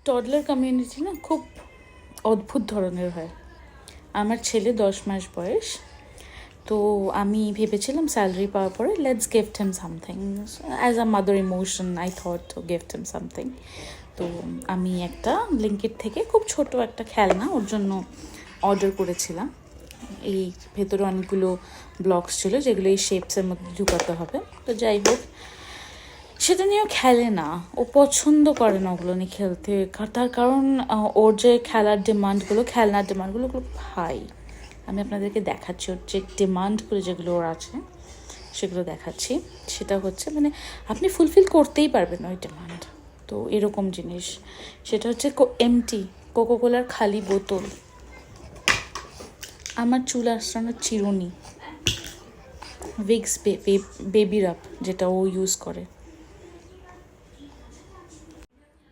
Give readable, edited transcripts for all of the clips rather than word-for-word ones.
Toddler community না খুব অদ্ভুত ধরনের হয়। আমার ছেলে 10 মাস বয়স, তো আমি ভেবেছিলাম স্যালারি পাওয়ার পরে let's gift him something as a mother emotion. I thought to gift him something. তো আমি একটা ব্লিঙ্কিট থেকে খুব ছোট একটা খেলনা ওর জন্য অর্ডার করেছিলাম। এই ভেতরে অনেকগুলো ব্লকস ছিল যেগুলো এই শেপসের মধ্যে ঢুকাতে হবে। তো যাই হোক, সেটা নিয়েও খেলে না, ও পছন্দ করে না ওগুলো নিয়ে খেলতে। তার কারণ ওর যে খেলার ডিমান্ডগুলো, খেলনার ডিমান্ডগুলো ওগুলো হাই। আমি আপনাদেরকে দেখাচ্ছি ওর যে ডিমান্ডগুলো যেগুলো ওর আছে সেগুলো দেখাচ্ছি। সেটা হচ্ছে মানে আপনি ফুলফিল করতেই পারবেন ওই ডিমান্ড। তো এরকম জিনিস, সেটা হচ্ছে এমটি কোকোকোলার খালি বোতল, আমার চুল আঁচড়ানোর চিরুনি, উইক্স বেবি রাব যেটা ও ইউজ করে।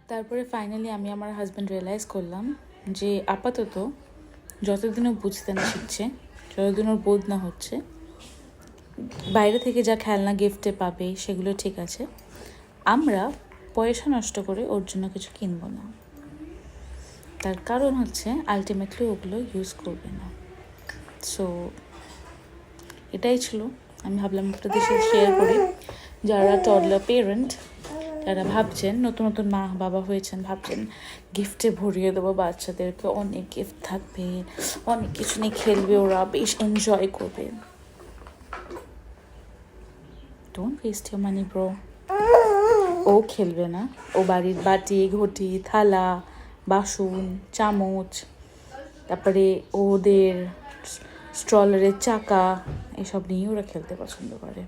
তারপরে ফাইনালি আমি আমার হাজব্যান্ড রিয়েলাইজ করলাম যে আপাতত যতদিন ও বুঝতে না শিখছে, যতদিন ওর বোধ না হচ্ছে, বাইরে থেকে যা খেলনা গিফটে পাবে সেগুলো ঠিক আছে, আমরা পয়সা নষ্ট করে ওর জন্য কিছু কিনবো না। তার কারণ হচ্ছে আলটিমেটলি ওগুলো ইউজ করবে না। সো এটাই ছিল, আমি ভাবলাম আপনাদের সাথে শেয়ার করি। যারা টডলার পেরেন্ট, যারা ভাবছেন নতুন নতুন মা বাবা হয়েছেন, ভাবছেন গিফটে ভরিয়ে দেবো বাচ্চাদেরকে, অনেক গিফট থাকবে, অনেক কিছু নিয়ে খেলবে, ওরা বেশ এনজয় করবে, don't waste your money bro. ও খেলবে না, ও বাড়ির বাটি ঘটি থালা বাসন চামচ, তারপরে ওদের স্ট্রলারের চাকা, এসব নিয়ে ওরা খেলতে পছন্দ করে।